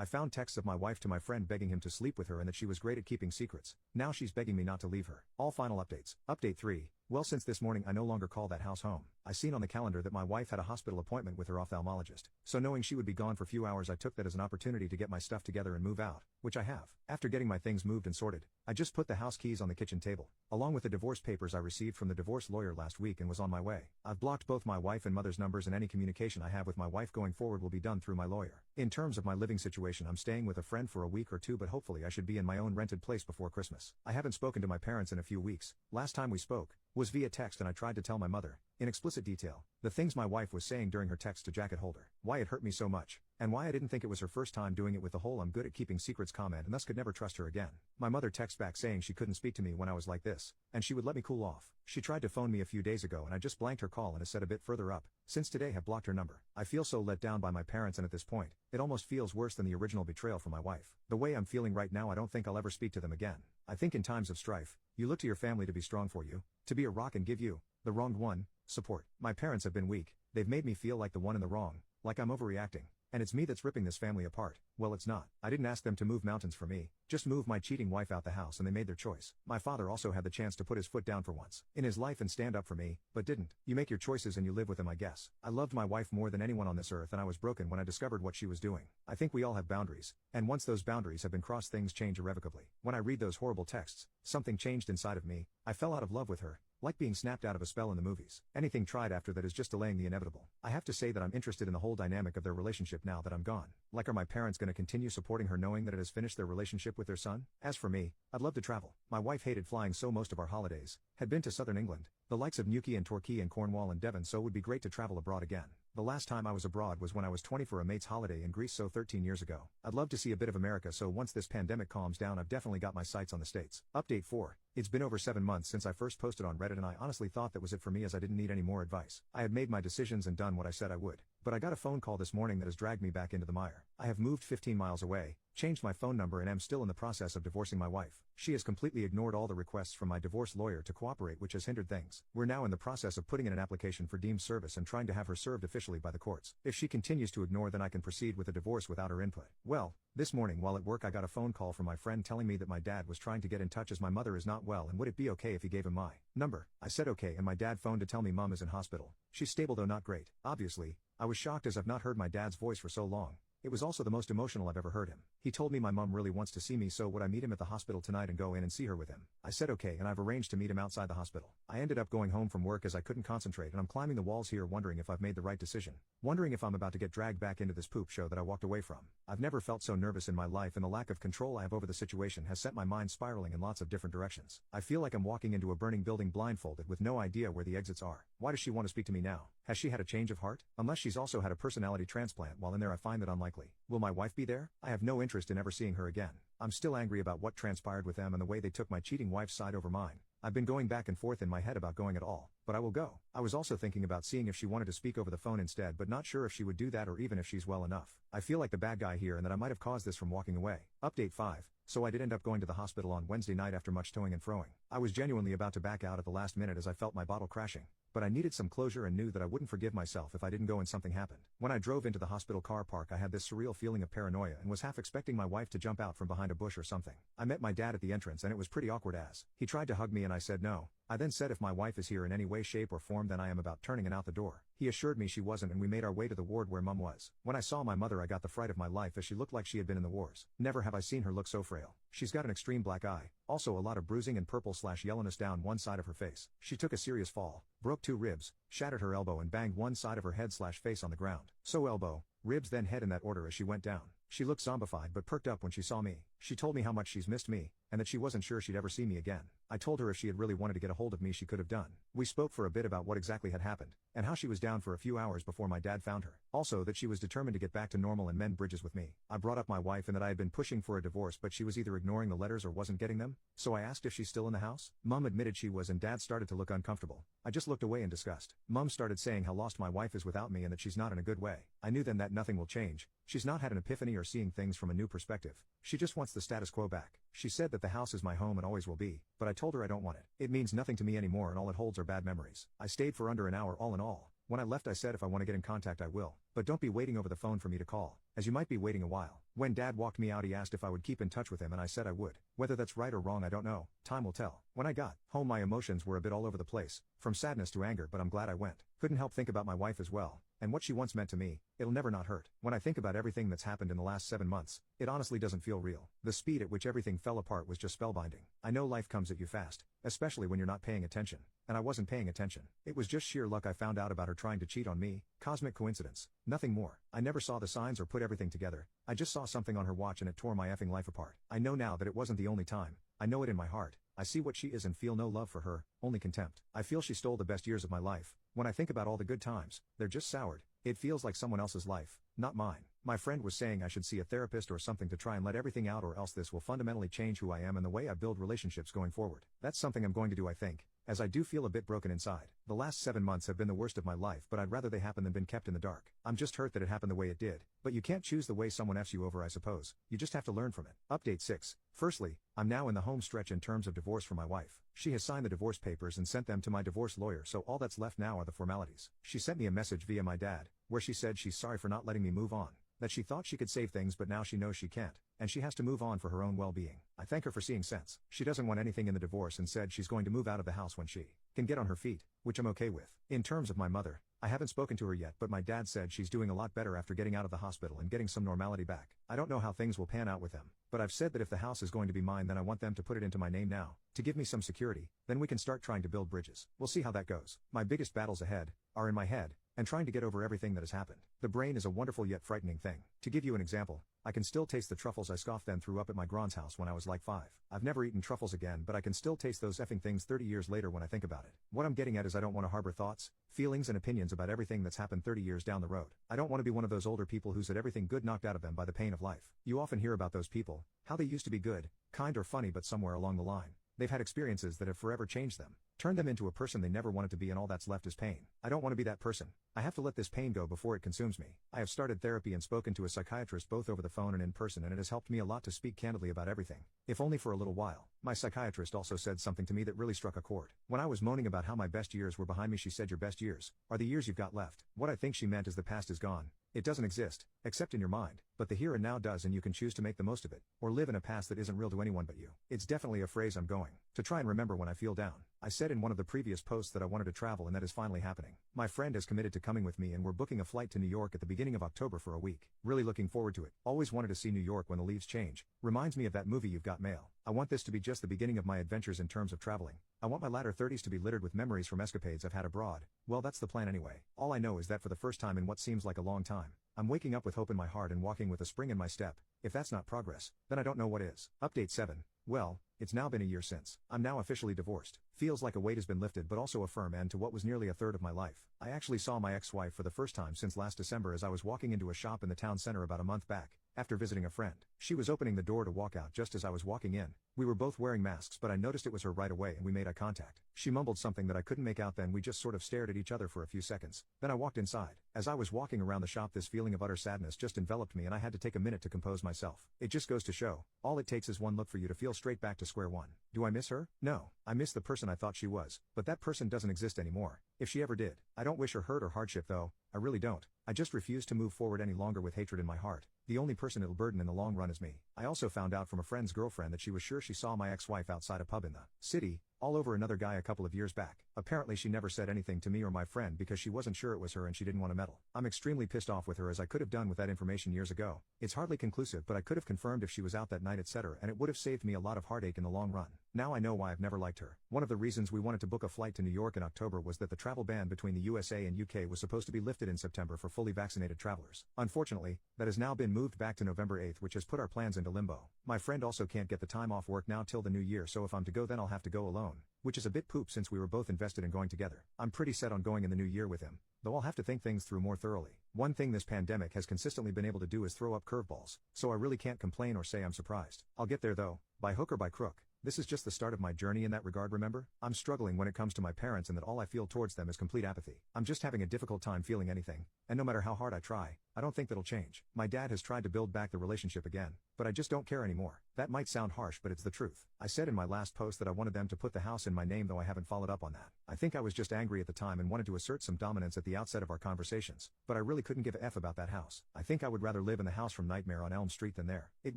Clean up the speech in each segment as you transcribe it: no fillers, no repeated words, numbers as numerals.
I found texts of my wife to my friend begging him to sleep with her and that she was great at keeping secrets. Now she's begging me not to leave her. All final updates. Update 3. Well, since this morning I no longer call that house home. I seen on the calendar that my wife had a hospital appointment with her ophthalmologist. So knowing she would be gone for few hours, I took that as an opportunity to get my stuff together and move out, which I have. After getting my things moved and sorted, I just put the house keys on the kitchen table, along with the divorce papers I received from the divorce lawyer last week, and was on my way. I've blocked both my wife and mother's numbers, and any communication I have with my wife going forward will be done through my lawyer. In terms of my living situation, I'm staying with a friend for a week or two, but hopefully I should be in my own rented place before Christmas. I haven't spoken to my parents in a few weeks. Last time we spoke was via text, and I tried to tell my mother, in explicit detail, the things my wife was saying during her text to jacket holder. Why it hurt me so much, and why I didn't think it was her first time doing it with the whole "I'm good at keeping secrets" comment, and thus could never trust her again. My mother texts back saying she couldn't speak to me when I was like this, and she would let me cool off. She tried to phone me a few days ago, and I just blanked her call, and has said a bit further up, since today have blocked her number. I feel so let down by my parents, and at this point, it almost feels worse than the original betrayal from my wife. The way I'm feeling right now, I don't think I'll ever speak to them again. I think in times of strife, you look to your family to be strong for you, to be a rock and give you, the wronged one, support. My parents have been weak. They've made me feel like the one in the wrong, like I'm overreacting, and it's me that's ripping this family apart. Well, it's not. I didn't ask them to move mountains for me, just move my cheating wife out the house, and they made their choice. My father also had the chance to put his foot down for once in his life and stand up for me, but didn't. You make your choices and you live with them, I guess. I loved my wife more than anyone on this earth, and I was broken when I discovered what she was doing. I think we all have boundaries, and once those boundaries have been crossed, things change irrevocably. When I read those horrible texts, something changed inside of me. I fell out of love with her, like being snapped out of a spell in the movies. Anything tried after that is just delaying the inevitable. I have to say that I'm interested in the whole dynamic of their relationship now that I'm gone. Like, are my parents going to continue supporting her knowing that it has finished their relationship with their son? As for me, I'd love to travel. My wife hated flying, so most of our holidays had been to southern England, the likes of Newquay and Torquay and Cornwall and Devon, so it would be great to travel abroad again. The last time I was abroad was when I was 20 for a mate's holiday in Greece, so 13 years ago. I'd love to see a bit of America, so once this pandemic calms down, I've definitely got my sights on the States. Update 4. It's been over 7 months since I first posted on Reddit, and I honestly thought that was it for me, as I didn't need any more advice. I had made my decisions and done what I said I would. But I got a phone call this morning that has dragged me back into the mire. I have moved 15 miles away, changed my phone number, and am still in the process of divorcing my wife. She has completely ignored all the requests from my divorce lawyer to cooperate, which has hindered things. We're now in the process of putting in an application for deemed service and trying to have her served officially by the courts. If she continues to ignore, then I can proceed with a divorce without her input. Well, this morning while at work, I got a phone call from my friend telling me that my dad was trying to get in touch as my mother is not well, and would it be okay if he gave him my number. I said okay, and my dad phoned to tell me mom is in hospital. She's stable though not great. Obviously, I was shocked, as I've not heard my dad's voice for so long. It was also the most emotional I've ever heard him. He told me my mom really wants to see me, so would I meet him at the hospital tonight and go in and see her with him. I said okay, and I've arranged to meet him outside the hospital. I ended up going home from work as I couldn't concentrate, and I'm climbing the walls here wondering if I've made the right decision. Wondering if I'm about to get dragged back into this poop show that I walked away from. I've never felt so nervous in my life, and the lack of control I have over the situation has sent my mind spiraling in lots of different directions. I feel like I'm walking into a burning building blindfolded with no idea where the exits are. Why does she want to speak to me now? Has she had a change of heart? Unless she's also had a personality transplant while in there, I find that unlikely. Will my wife be there? I have no interest in ever seeing her again. I'm still angry about what transpired with them and the way they took my cheating wife's side over mine. I've been going back and forth in my head about going at all, but I will go. I was also thinking about seeing if she wanted to speak over the phone instead, but not sure if she would do that or even if she's well enough. I feel like the bad guy here and that I might have caused this from walking away. Update 5. So I did end up going to the hospital on Wednesday night after much toing and froing. I was genuinely about to back out at the last minute as I felt my bottle crashing. But I needed some closure and knew that I wouldn't forgive myself if I didn't go and something happened. When I drove into the hospital car park, I had this surreal feeling of paranoia and was half expecting my wife to jump out from behind a bush or something. I met my dad at the entrance, and it was pretty awkward as he tried to hug me and I said no. I then said if my wife is here in any way, shape or form, then I am about turning and out the door. He assured me she wasn't, and we made our way to the ward where mom was. When I saw my mother, I got the fright of my life, as she looked like she had been in the wars. Never have I seen her look so frail. She's got an extreme black eye, also a lot of bruising and purple/yellowness down one side of her face. She took a serious fall, broke 2 ribs, shattered her elbow and banged one side of her head/face on the ground. So elbow, ribs, then head in that order as she went down. She looked zombified but perked up when she saw me. She told me how much she's missed me, and that she wasn't sure she'd ever see me again. I told her if she had really wanted to get a hold of me, she could have done. We spoke for a bit about what exactly had happened, and how she was down for a few hours before my dad found her. Also that she was determined to get back to normal and mend bridges with me. I brought up my wife and that I had been pushing for a divorce, but she was either ignoring the letters or wasn't getting them, so I asked if she's still in the house. Mom admitted she was, and Dad started to look uncomfortable. I just looked away in disgust. Mom started saying how lost my wife is without me and that she's not in a good way. I knew then that nothing will change. She's not had an epiphany or seeing things from a new perspective. She just wants the status quo back. She said that the house is my home and always will be, but I told her I don't want it. It means nothing to me anymore and all it holds are bad memories. I stayed for under an hour all in all, When I left I said if I want to get in contact I will, but don't be waiting over the phone for me to call, as you might be waiting a while. When Dad walked me out he asked if I would keep in touch with him and I said I would. Whether that's right or wrong I don't know, time will tell. When I got home my emotions were a bit all over the place, from sadness to anger, but I'm glad I went. Couldn't help think about my wife as well, and what she once meant to me. It'll never not hurt. When I think about everything that's happened in the last 7 months, it honestly doesn't feel real. The speed at which everything fell apart was just spellbinding. I know life comes at you fast, especially when you're not paying attention. And I wasn't paying attention. It was just sheer luck I found out about her trying to cheat on me, cosmic coincidence, nothing more. I never saw the signs or put everything together, I just saw something on her watch and it tore my effing life apart. I know now that it wasn't the only time, I know it in my heart. I see what she is and feel no love for her, only contempt. I feel she stole the best years of my life. When I think about all the good times, they're just soured. It feels like someone else's life, not mine. My friend was saying I should see a therapist or something to try and let everything out, or else this will fundamentally change who I am and the way I build relationships going forward. That's something I'm going to do, I think, as I do feel a bit broken inside. The last 7 months have been the worst of my life, but I'd rather they happen than been kept in the dark. I'm just hurt that it happened the way it did, but you can't choose the way someone F's you over, I suppose. You just have to learn from it. Update 6. Firstly, I'm now in the home stretch in terms of divorce for my wife. She has signed the divorce papers and sent them to my divorce lawyer, so all that's left now are the formalities. She sent me a message via my dad, where she said she's sorry for not letting me move on, that she thought she could save things but now she knows she can't, and she has to move on for her own well-being. I thank her for seeing sense. She doesn't want anything in the divorce and said she's going to move out of the house when she can get on her feet, which I'm okay with. In terms of my mother, I haven't spoken to her yet, but my dad said she's doing a lot better after getting out of the hospital and getting some normality back. I don't know how things will pan out with them, but I've said that if the house is going to be mine then I want them to put it into my name now, to give me some security, then we can start trying to build bridges. We'll see how that goes. My biggest battles ahead are in my head, and trying to get over everything that has happened. The brain is a wonderful yet frightening thing. To give you an example, I can still taste the truffles I scoffed then threw up at my grand's house when I was like 5. I've never eaten truffles again, but I can still taste those effing things 30 years later when I think about it. What I'm getting at is I don't want to harbor thoughts, feelings and opinions about everything that's happened 30 years down the road. I don't want to be one of those older people who's had everything good knocked out of them by the pain of life. You often hear about those people, how they used to be good, kind or funny, but somewhere along the line, they've had experiences that have forever changed them, turned them into a person they never wanted to be, and all that's left is pain. I don't want to be that person. I have to let this pain go before it consumes me. I have started therapy and spoken to a psychiatrist both over the phone and in person, and it has helped me a lot to speak candidly about everything, if only for a little while. My psychiatrist also said something to me that really struck a chord. When I was moaning about how my best years were behind me, she said your best years are the years you've got left. What I think she meant is the past is gone. It doesn't exist, except in your mind, but the here and now does, and you can choose to make the most of it, or live in a past that isn't real to anyone but you. It's definitely a phrase I'm going to try and remember when I feel down. I said in one of the previous posts that I wanted to travel, and that is finally happening. My friend has committed to coming with me and we're booking a flight to New York at the beginning of October for a week. Really looking forward to it. Always wanted to see New York when the leaves change. Reminds me of that movie You've Got Mail. I want this to be just the beginning of my adventures in terms of traveling. I want my latter 30s to be littered with memories from escapades I've had abroad. Well, that's the plan anyway. All I know is that for the first time in what seems like a long time, I'm waking up with hope in my heart and walking with a spring in my step. If that's not progress, then I don't know what is. Update 7. Well, it's now been a year since I'm now officially divorced. Feels like a weight has been lifted, but also a firm end to what was nearly a third of my life. I actually saw my ex-wife for the first time since last December as I was walking into a shop in the town center about a month back, after visiting a friend. She was opening the door to walk out just as I was walking in. We were both wearing masks, but I noticed it was her right away and we made eye contact. She mumbled something that I couldn't make out, then we just sort of stared at each other for a few seconds. Then I walked inside. As I was walking around the shop, this feeling of utter sadness just enveloped me and I had to take a minute to compose myself. It just goes to show, all it takes is one look for you to feel straight back to square one. Do I miss her? No. I miss the person I thought she was, but that person doesn't exist anymore, if she ever did. I don't wish her hurt or hardship though, I really don't. I just refuse to move forward any longer with hatred in my heart. The only person it'll burden in the long run is me. I also found out from a friend's girlfriend that she was sure she saw my ex-wife outside a pub in the city, all over another guy a couple of years back. Apparently she never said anything to me or my friend because she wasn't sure it was her and she didn't want to meddle. I'm extremely pissed off with her, as I could have done with that information years ago. It's hardly conclusive, but I could have confirmed if she was out that night, etc., and it would have saved me a lot of heartache in the long run. Now I know why I've never liked her. One of the reasons we wanted to book a flight to New York in October was that the travel ban between the USA and UK was supposed to be lifted in September for fully vaccinated travelers. Unfortunately, that has now been moved back to November 8th, which has put our plans into limbo. My friend also can't get the time off work now till the new year, so if I'm to go then I'll have to go alone, which is a bit poop since we were both invested in going together. I'm pretty set on going in the new year with him, though I'll have to think things through more thoroughly. One thing this pandemic has consistently been able to do is throw up curveballs, so I really can't complain or say I'm surprised. I'll get there though, by hook or by crook. This is just the start of my journey in that regard, remember? I'm struggling when it comes to my parents and that all I feel towards them is complete apathy. I'm just having a difficult time feeling anything, and no matter how hard I try, I don't think that'll change. My dad has tried to build back the relationship again, but I just don't care anymore. That might sound harsh, but it's the truth. I said in my last post that I wanted them to put the house in my name, though I haven't followed up on that. I think I was just angry at the time and wanted to assert some dominance at the outset of our conversations, but I really couldn't give a F about that house. I think I would rather live in the house from Nightmare on Elm Street than there. It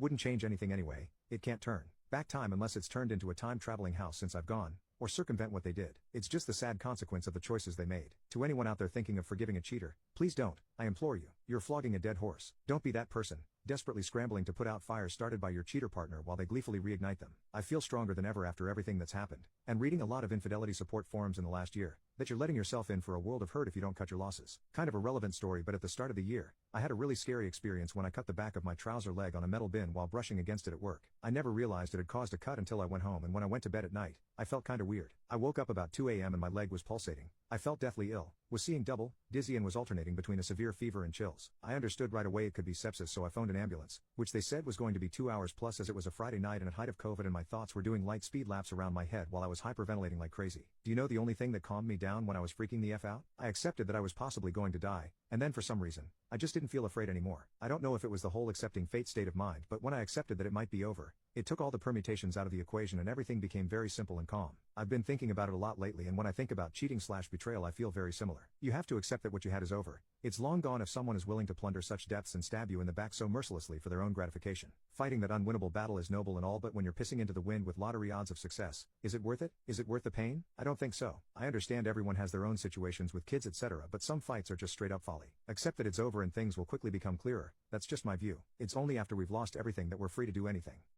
wouldn't change anything anyway. It can't turn back time unless it's turned into a time-traveling house since I've gone, or circumvent what they did. It's just the sad consequence of the choices they made. To anyone out there thinking of forgiving a cheater, please don't, I implore you. You're flogging a dead horse. Don't be that person, desperately scrambling to put out fires started by your cheater partner while they gleefully reignite them. I feel stronger than ever after everything that's happened, and reading a lot of infidelity support forums in the last year, that you're letting yourself in for a world of hurt if you don't cut your losses. Kind of a relevant story, but at the start of the year, I had a really scary experience when I cut the back of my trouser leg on a metal bin while brushing against it at work. I never realized it had caused a cut until I went home, and when I went to bed at night, I felt kinda weird. I woke up about 2 a.m. and my leg was pulsating. I felt deathly ill, was seeing double, dizzy, and was alternating between a severe fever and chills. I understood right away it could be sepsis, so I phoned an ambulance, which they said was going to be 2 hours plus, as it was a Friday night and at height of COVID and my thoughts were doing light speed laps around my head while I was hyperventilating like crazy. Do you know the only thing that calmed me down when I was freaking the F out? I accepted that I was possibly going to die, and then for some reason, I just didn't feel afraid anymore. I don't know if it was the whole accepting fate state of mind, but when I accepted that it might be over, it took all the permutations out of the equation and everything became very simple and calm. I've been thinking about it a lot lately, and when I think about cheating/betrayal I feel very similar. You have to accept that what you had is over. It's long gone if someone is willing to plunder such depths and stab you in the back so mercilessly for their own gratification. Fighting that unwinnable battle is noble and all, but when you're pissing into the wind with lottery odds of success, is it worth it? Is it worth the pain? I don't think so. I understand everyone has their own situations with kids, etc., but some fights are just straight up folly. Accept that it's over and things will quickly become clearer. That's just my view. It's only after we've lost everything that we're free to do anything.